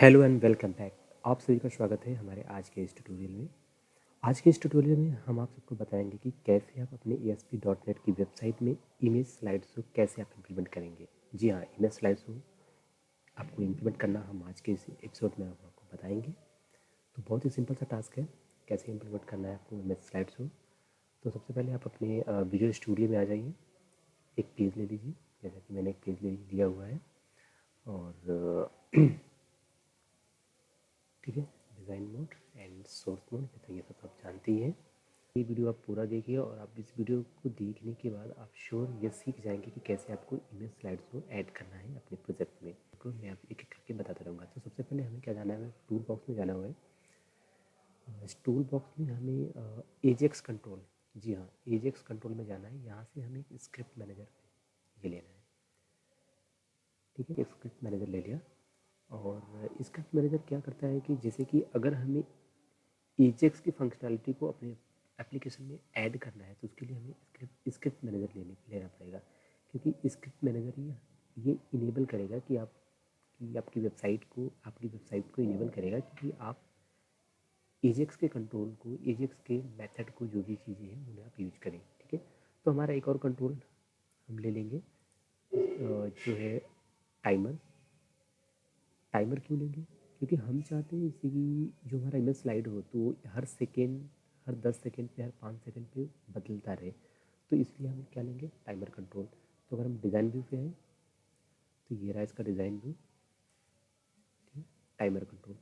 Hello and welcome back. आप सभी का स्वागत है हमारे आज के इस ट्यूटोरियल में। आज के इस ट्यूटोरियल में हम आप सबको बताएंगे कि कैसे आप अपने ASP.NET की वेबसाइट में इमेज स्लाइड शो कैसे आप इम्प्लीमेंट करेंगे। जी हाँ, इमेज स्लाइड शो आपको इम्प्लीमेंट करना हम आज के इस एपिसोड में आपको बताएंगे। तो बहुत ही सिंपल सा टास्क है, कैसे इम्प्लीमेंट करना है आपको इमेज स्लाइड शो। तो सबसे पहले आप अपने विजुअल स्टूडियो में आ जाइए, एक पेज ले लीजिए, जैसा कि मैंने एक पेज लिया हुआ है। और ठीक है, design mode and source mode, तो ये सब आप जानते ही हैं। ये वीडियो आप पूरा देखिए और आप इस वीडियो को देखने के बाद आप श्योर ये सीख जाएंगे कि कैसे आपको इमेज स्लाइड्स को ऐड करना है अपने प्रोजेक्ट में। तो मैं आप एक एक करके बताता रहूँगा। तो सबसे पहले हमें क्या जाना है, टूल बॉक्स में जाना हुआ है। इस टूल बॉक्स में हमें एजेक्स कंट्रोल, जी हाँ, एजेक्स कंट्रोल में जाना है। यहाँ से हमें एक स्क्रिप्ट मैनेजर ये लेना है। ठीक है, एक स्क्रिप्ट मैनेजर ले लिया। और स्क्रिप्ट मैनेजर क्या करता है कि जैसे कि अगर हमें एजेक्स की फंक्शनैलिटी को अपने एप्लीकेशन में ऐड करना है तो उसके लिए हमें स्क्रिप्ट मैनेजर लेना पड़ेगा। क्योंकि स्क्रिप्ट मैनेजर ही ये इनेबल करेगा कि आपकी वेबसाइट को इनेबल करेगा कि आप एजेक्स के कंट्रोल को, एजेक्स के मेथड को, जो भी चीज़ें हैं उन्हें आप यूज करें। ठीक है, तो हमारा एक और कंट्रोल हम ले लेंगे जो है टाइमर। टाइमर क्यों लेंगे? क्योंकि हम चाहते हैं इसी की जो हमारा इमेज स्लाइड हो तो हर सेकेंड, हर 10 सेकेंड पे, हर 5 सेकेंड पे बदलता रहे। तो इसलिए हम क्या लेंगे, टाइमर कंट्रोल। तो अगर हम डिज़ाइन व्यू पे हैं तो ये रहा इसका डिज़ाइन व्यू, ठीक है, टाइमर कंट्रोल।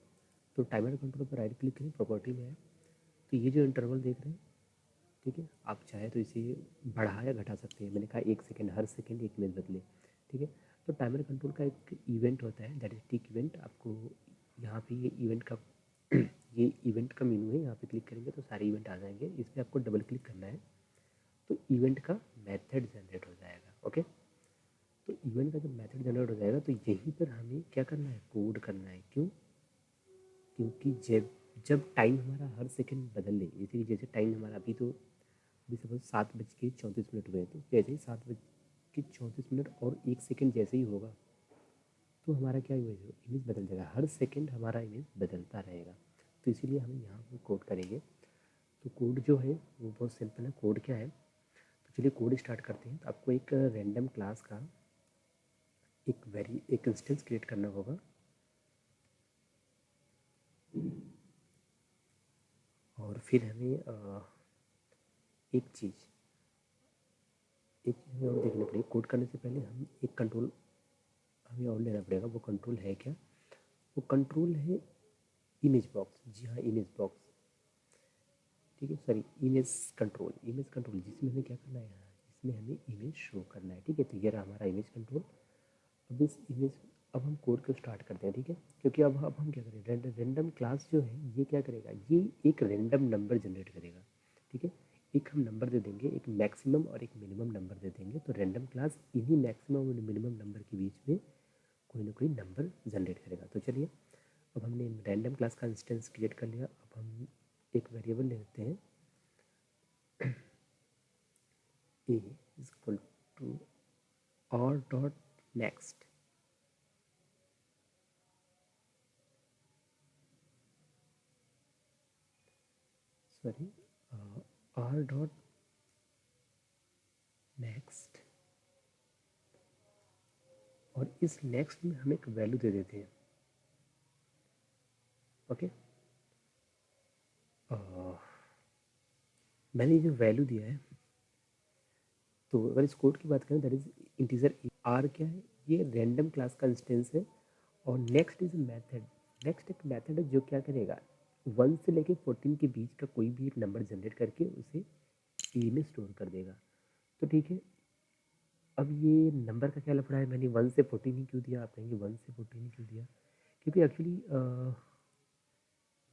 तो टाइमर कंट्रोल पर राइट क्लिक करें, प्रॉपर्टी में है। तो ये जो इंटरवल देख रहे हैं, ठीक है, आप चाहे तो इसे बढ़ा या घटा सकते हैं। मैंने कहा 1 सेकेंड, हर सेकेंड एक इमेज बदले। ठीक है, तो टाइमर कंट्रोल का एक इवेंट होता है, दैट इज टिक इवेंट। आपको यहाँ पे ये इवेंट का ये इवेंट का मेनू है। यहाँ पे क्लिक करेंगे तो सारे इवेंट आ जाएंगे। इस पर आपको डबल क्लिक करना है तो इवेंट का मेथड जनरेट हो जाएगा। ओके, तो इवेंट का जब मेथड जनरेट हो जाएगा तो यहीं पर हमें क्या करना है, कोड करना है। क्यों? क्योंकि जब जब टाइम हमारा हर सेकेंड बदल ले, जैसे टाइम हमारा अभी सपोज 7:34 हुए, तो जैसे ही 7:34 और 1 सेकेंड जैसे ही होगा तो हमारा क्या इमेज बदल जाएगा। हर सेकेंड हमारा इमेज बदलता रहेगा। तो इसीलिए हम यहाँ पर कोड करेंगे। तो कोड जो है वो बहुत सिंपल है। कोड क्या है, तो चलिए कोड स्टार्ट करते हैं। तो आपको एक रैंडम क्लास का एक इंस्टेंस क्रिएट करना होगा। और फिर हमें एक चीज़ हमें और देखनी पड़ेगी। कोड करने से पहले हम एक कंट्रोल हमें और लेना पड़ेगा। वो कंट्रोल है क्या? वो कंट्रोल है इमेज बॉक्स। जी हाँ, इमेज बॉक्स। ठीक है, सॉरी, इमेज कंट्रोल जिसमें हमें क्या करना है, इसमें हमें इमेज शो करना है। ठीक है, तो ये रहा हमारा इमेज कंट्रोल। अब हम कोड को स्टार्ट करते हैं। ठीक है, क्योंकि अब हम क्या करें, रैंडम क्लास जो है ये क्या करेगा, ये एक रैंडम नंबर जनरेट करेगा। ठीक है, एक हम नंबर दे देंगे, एक मैक्सिमम और एक मिनिमम नंबर दे देंगे। तो रैंडम क्लास इन्हीं मैक्सिमम और मिनिमम नंबर के बीच में कोई ना कोई नंबर जनरेट करेगा। तो चलिए, अब हमने रैंडम क्लास का इंस्टेंस क्रिएट कर लिया। अब हम एक वेरिएबल ले लेते हैं, ए इज इक्वल टू और dot next. Sorry, R dot next. और इस नेक्स्ट में हम एक वैल्यू दे देते हैं। ओके, मैंने जो वैल्यू दिया है, तो अगर इस कोड की बात करें, दैट इज इंटीजर। आर क्या है, ये रैंडम क्लास का इंस्टेंस है। और नेक्स्ट इज मेथड। नेक्स्ट एक मेथड है जो क्या करेगा, 1 से लेके 14 के बीच का कोई भी एक नंबर जनरेट करके उसे ए में स्टोर कर देगा। तो ठीक है, अब ये नंबर का क्या लफड़ा है, मैंने 1 से 14 ही क्यों दिया? आप कहेंगे 1 से 14 ही क्यों दिया? क्योंकि एक्चुअली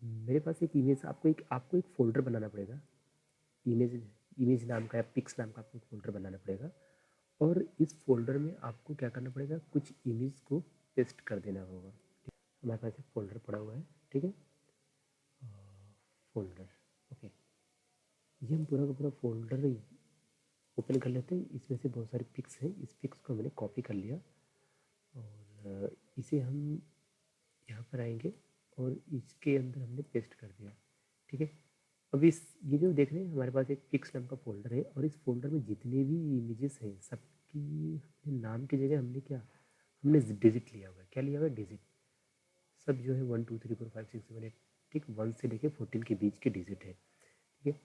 मेरे पास एक इमेज, आपको एक फ़ोल्डर बनाना पड़ेगा। इमेज इमेज नाम का या पिक्स नाम का आपको एक फ़ोल्डर बनाना पड़ेगा। और इस फ़ोल्डर में आपको क्या करना पड़ेगा, कुछ इमेज को पेस्ट कर देना होगा। हमारे पास एक फ़ोल्डर पड़ा हुआ है। ठीक है, फ़ोल्डर। ओके, ये हम पूरा का पूरा फ़ोल्डर ओपन कर लेते हैं। इसमें से बहुत सारे पिक्स हैं। इस पिक्स को मैंने कॉपी कर लिया और इसे हम यहाँ पर आएंगे और इसके अंदर हमने पेस्ट कर दिया। ठीक है, अब इस ये जो देख रहे हैं हमारे पास एक पिक्स नाम का फोल्डर है और इस फोल्डर में जितने भी इमेजेस हैं सबकी हमने नाम की जगह हमने क्या, हमने डिजिट लिया हुआ है। क्या लिया हुआ है? डिजिट। सब जो है 1 2 3 4 5 6 7 8, ठीक, 1 से लेके 14 के बीच के डिजिट है। ठीक है,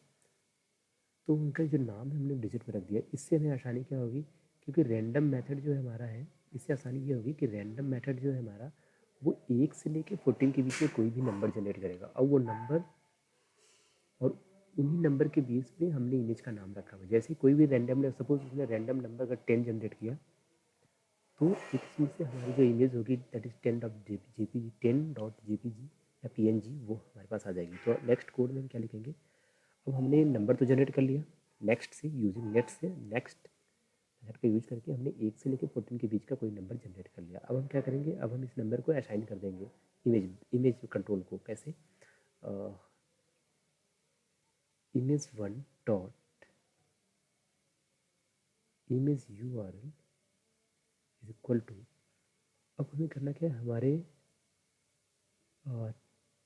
तो उनका जो नाम है हमने डिजिट में रख दिया। इससे हमें आसानी क्या होगी, क्योंकि रैंडम मेथड जो है हमारा है, इससे आसानी ये होगी कि रैंडम मेथड जो है हमारा वो 1 से लेके 14 के बीच में कोई भी नंबर जनरेट करेगा। अब वो नंबर और उन्हीं नंबर के बेस पे हमने इमेज का नाम रखा हुआ है। जैसे कोई भी रैंडम, सपोज उसने रैंडम नंबर अगर 10 जनरेट किया तो एक चीज़ से हमारी जो इमेज होगी that is 10 dot JPG 10 dot JPG या पीएनजी वो हमारे पास आ जाएगी। तो नेक्स्ट कोड में हम क्या लिखेंगे, अब हमने नंबर तो जनरेट कर लिया, नेक्स्ट से यूजिंग नेक्स्ट से नेक्स्ट मेथड का यूज करके हमने 1 से लेकर 14 के बीच का कोई नंबर जनरेट कर लिया। अब हम क्या करेंगे, अब हम इस नंबर को असाइन कर देंगे इमेज कंट्रोल को। कैसे? Image 1 dot image URL is equal to, अब हमें करना क्या है, हमारे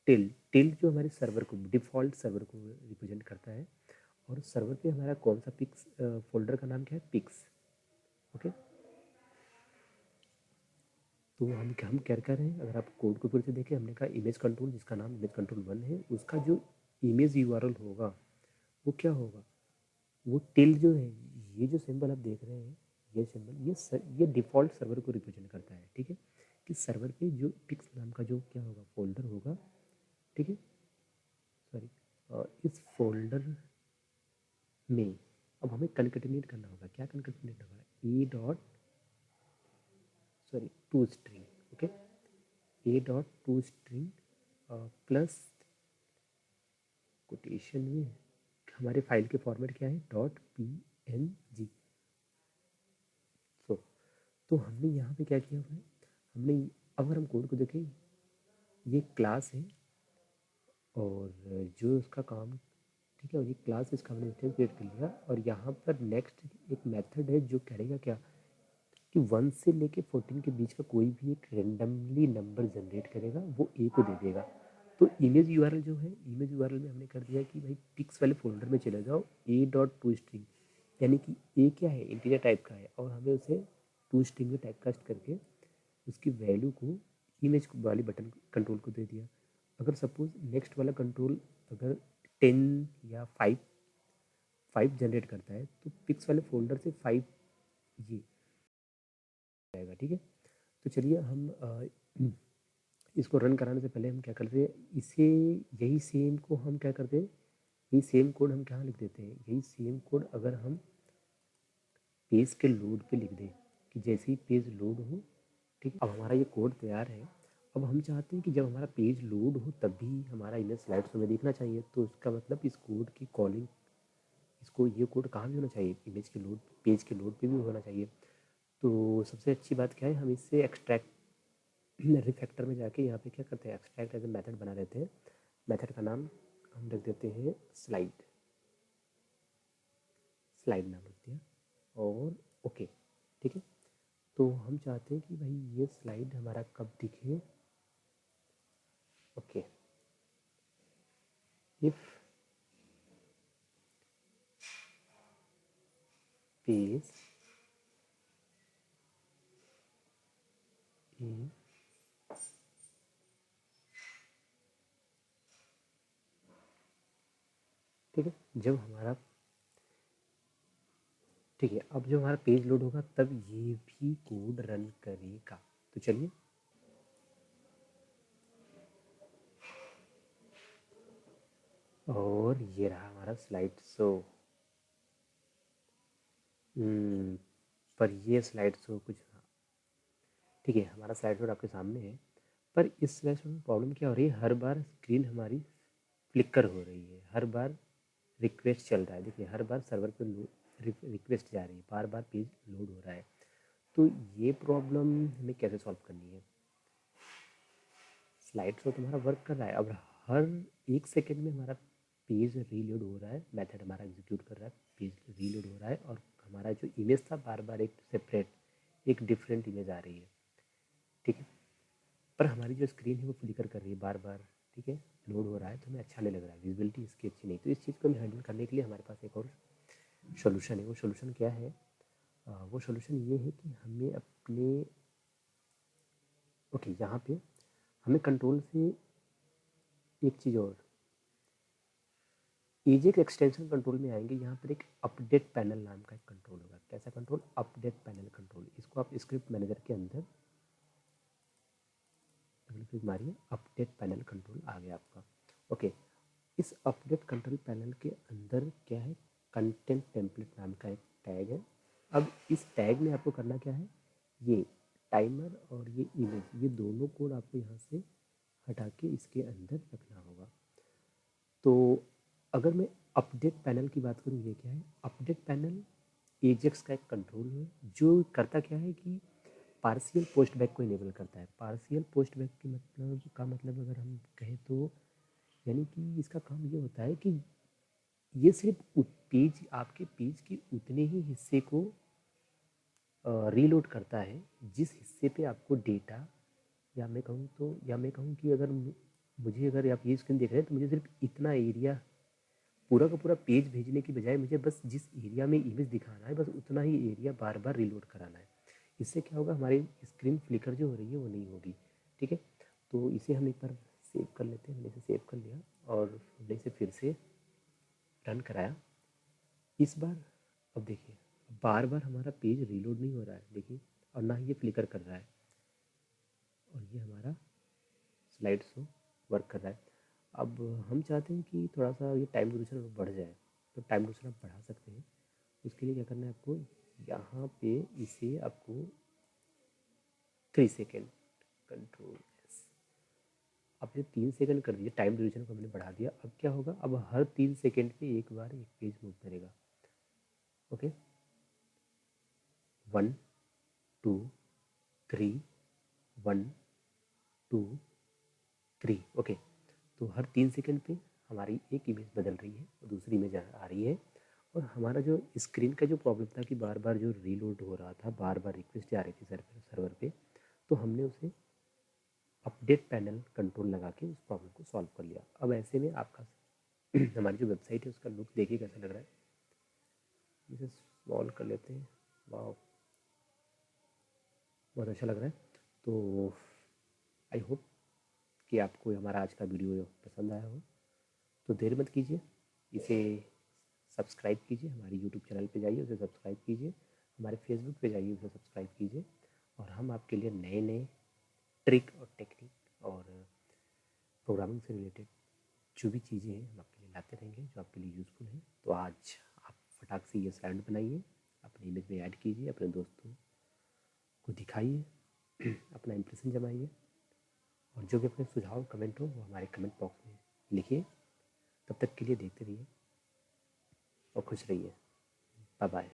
टिल जो हमारे सर्वर को, डिफ़ॉल्ट सर्वर को रिप्रेजेंट करता है, और सर्वर पे हमारा कौन सा पिक्स फोल्डर का नाम क्या है, पिक्स। ओके, तो हम क्या कर रहे हैं, अगर आप कोड को फिर से देखें, हमने कहा इमेज कंट्रोल, जिसका नाम इमेज कंट्रोल 1 है, उसका जो इमेज URL होगा वो क्या होगा, वो टिल जो है, ये जो सिंबल आप देख रहे हैं, ये सिंबल ये डिफ़ॉल्ट सर्वर को रिप्रेजेंट करता है। ठीक है, कि सर्वर पे जो पिक्स नाम का जो क्या होगा, फोल्डर होगा। ठीक है, सॉरी, इस फोल्डर में अब हमें कनकटिनेट करना होगा। क्या कनकटिनेट होगा, a dot sorry to string. Okay, a dot to string plus quotation में हमारे फाइल के फॉर्मेट क्या है, डॉट PNG। तो हमने यहाँ पे क्या किया हुआ है, हमने, अगर हम कोड को देखें, ये क्लास है और जो उसका काम, ठीक है, और ये क्लास इसका हमने क्रिएट कर लिया, और यहाँ पर नेक्स्ट एक मेथड है जो करेगा क्या, कि 1 से लेके 14 के बीच का कोई भी एक रेंडमली नंबर जनरेट करेगा, वो ए को दे देगा। तो इमेज URL जो है, इमेज URL में हमने कर दिया कि भाई पिक्स वाले फोल्डर में चले जाओ, ए डॉट टू स्ट्रिंग, यानी कि ए क्या है, इंटीजर टाइप का है, और हमें उसे टू स्ट्रिंग में टाइप कास्ट करके उसकी वैल्यू को इमेज वाली बटन कंट्रोल को दे दिया। अगर सपोज नेक्स्ट वाला कंट्रोल अगर 10 या 5 जनरेट करता है, तो पिक्स वाले फोल्डर से 5 ये जाएगा। ठीक है, तो चलिए हम इसको रन कराने से पहले हम क्या करते हैं, इसे, यही सेम को हम क्या करते हैं, यही सेम कोड हम क्या लिख देते हैं, यही सेम कोड अगर हम पेज के लोड पे लिख दें, कि जैसे ही पेज लोड हो, ठीक, अब हमारा ये कोड तैयार है। अब हम चाहते हैं कि जब हमारा पेज लोड हो तभी हमारा इमेज स्लाइड्स हमें दिखना चाहिए। तो इसका मतलब इस कोड की कॉलिंग, इसको ये कोड कहाँ भी होना चाहिए, इमेज के लोड, पेज के लोड पे भी होना चाहिए। तो सबसे अच्छी बात क्या है, हम इससे एक्सट्रैक्ट रिफैक्टर में जाके यहाँ पे क्या करते हैं, एक्सट्रैक्ट एज ए मेथड बना देते हैं। मेथड का नाम हम रख देते हैं स्लाइड, स्लाइड नाम रख दिया, और ओके। ठीक है, तो हम चाहते हैं कि भाई ये स्लाइड हमारा कब दिखे, ओके, इफ पेज इन, ठीक है, जब हमारा, ठीक है, अब जब हमारा पेज लोड होगा तब ये भी कोड रन करेगा। तो चलिए, और ये रहा हमारा स्लाइड शो। पर ये स्लाइड शो कुछ, ठीक है, हमारा स्लाइड शो आपके सामने है, पर इस स्लाइड शो में प्रॉब्लम क्या हो रही है, हर बार स्क्रीन हमारी फ्लिकर हो रही है, हर बार रिक्वेस्ट चल रहा है। देखिए, हर बार सर्वर पे रिक्वेस्ट जा रही है, बार बार पेज लोड हो रहा है। तो ये प्रॉब्लम हमें कैसे सॉल्व करनी है, स्लाइड शो तुम्हारा वर्क कर रहा है, अब हर 1 सेकेंड में हमारा पेज रीलोड हो रहा है, मेथड हमारा एग्जीक्यूट कर रहा है, पेज रीलोड हो रहा है, और हमारा जो इमेज था बार बार एक सेपरेट, एक डिफरेंट इमेज आ रही है। ठीक है, पर हमारी जो स्क्रीन है वो फ्लिकर कर रही है बार बार, ठीक है, लोड हो रहा है तो हमें अच्छा नहीं लग रहा है, विजिबिलिटी इसकी अच्छी नहीं। तो इस चीज़ को हमें हैंडल करने के लिए हमारे पास एक और सोल्यूशन है। वो सोल्यूशन क्या है? वो सोल्यूशन ये है कि हमें अपने ओके यहाँ पे हमें कंट्रोल से एक चीज़ और, एजेक एक्सटेंशन कंट्रोल में आएंगे। यहाँ पर एक अपडेट पैनल नाम का एक कंट्रोल होगा। कैसा कंट्रोल? Update panel control. इसको आप स्क्रिप्ट मैनेजर के अंदर डबल क्लिक मारिए, अपडेट पैनल कंट्रोल आ गया आपका। ओके, इस अपडेट कंट्रोल पैनल के अंदर क्या है? कंटेंट टेम्पलेट नाम का एक टैग है। अब इस टैग में आपको करना क्या है? ये टाइमर और ये इमेज, ये दोनों कोड आपको यहाँ से हटा के इसके अंदर रखना होगा। तो अगर मैं अपडेट पैनल की बात करूँ, ये क्या है? अपडेट पैनल एजेक्स का एक कंट्रोल है जो करता क्या है कि पार्शियल पोस्ट बैक को इनेबल करता है। पार्शियल पोस्ट बैक के मतलब अगर हम कहें तो यानी कि इसका काम ये होता है कि ये सिर्फ पेज, आपके पेज के उतने ही हिस्से को रीलोड करता है जिस हिस्से पे आपको डेटा, या मैं कहूँ कि अगर मुझे, अगर आप ये स्क्रीन देख रहे हैं तो मुझे सिर्फ इतना एरिया, पूरा का पूरा पेज भेजने की बजाय मुझे बस जिस एरिया में इमेज दिखाना है बस उतना ही एरिया बार बार रीलोड कराना है। इससे क्या होगा? हमारी स्क्रीन फ्लिकर जो हो रही है वो नहीं होगी, ठीक है। तो इसे हम एक बार सेव कर लेते हैं। हमने इसे सेव कर लिया और हमने इसे फिर से रन कराया। इस बार अब देखिए, बार बार हमारा पेज रीलोड नहीं हो रहा है, देखिए, और ना ही ये फ्लिकर कर रहा है, और ये हमारा स्लाइड शो वर्क कर रहा है। अब हम चाहते हैं कि थोड़ा सा ये टाइम ड्यूरेशन बढ़ जाए, तो टाइम ड्यूरेशन आप बढ़ा सकते हैं। उसके लिए क्या करना है आपको? यहाँ पे इसे आपको 3 सेकेंड कंट्रोल एस, आपने 3 सेकेंड कर दिया, टाइम ड्यूरेशन को हमने बढ़ा दिया। अब क्या होगा? अब हर 3 सेकेंड पे एक बार एक पेज मूव करेगा। ओके, 1 2 3, 1 2 3। ओके, तो हर 3 सेकेंड पे हमारी एक इमेज बदल रही है और दूसरी इमेज आ रही है। और हमारा जो स्क्रीन का जो प्रॉब्लम था कि बार बार जो रीलोड हो रहा था, बार बार रिक्वेस्ट जा रही थी सर्वर पे, तो हमने उसे अपडेट पैनल कंट्रोल लगा के उस प्रॉब्लम को सॉल्व कर लिया। अब ऐसे में आपका हमारी जो वेबसाइट है उसका लुक देखिए कैसा लग रहा है। इसे स्मॉल कर लेते हैं। वाह, बहुत अच्छा लग रहा है। तो आई होप कि आपको हमारा आज का वीडियो पसंद आया हो। तो देर मत कीजिए, इसे सब्सक्राइब कीजिए, हमारे यूट्यूब चैनल पे जाइए, उसे सब्सक्राइब कीजिए, हमारे फेसबुक पे जाइए, उसे सब्सक्राइब कीजिए। और हम आपके लिए नए नए ट्रिक और टेक्निक और प्रोग्रामिंग से रिलेटेड जो भी चीज़ें हैं हम आपके लिए लाते रहेंगे जो आपके लिए यूज़फुल हैं। तो आज आप फटाक से ये स्लाइड बनाइए, अपनी इमेज में ऐड कीजिए, अपने दोस्तों को दिखाइए, अपना इंप्रेशन जमाइए, और जो भी अपने सुझाव कमेंट हो वो हमारे कमेंट बॉक्स में लिखिए। तब तक के लिए देखते रहिए और खुश रहिए। Bye bye.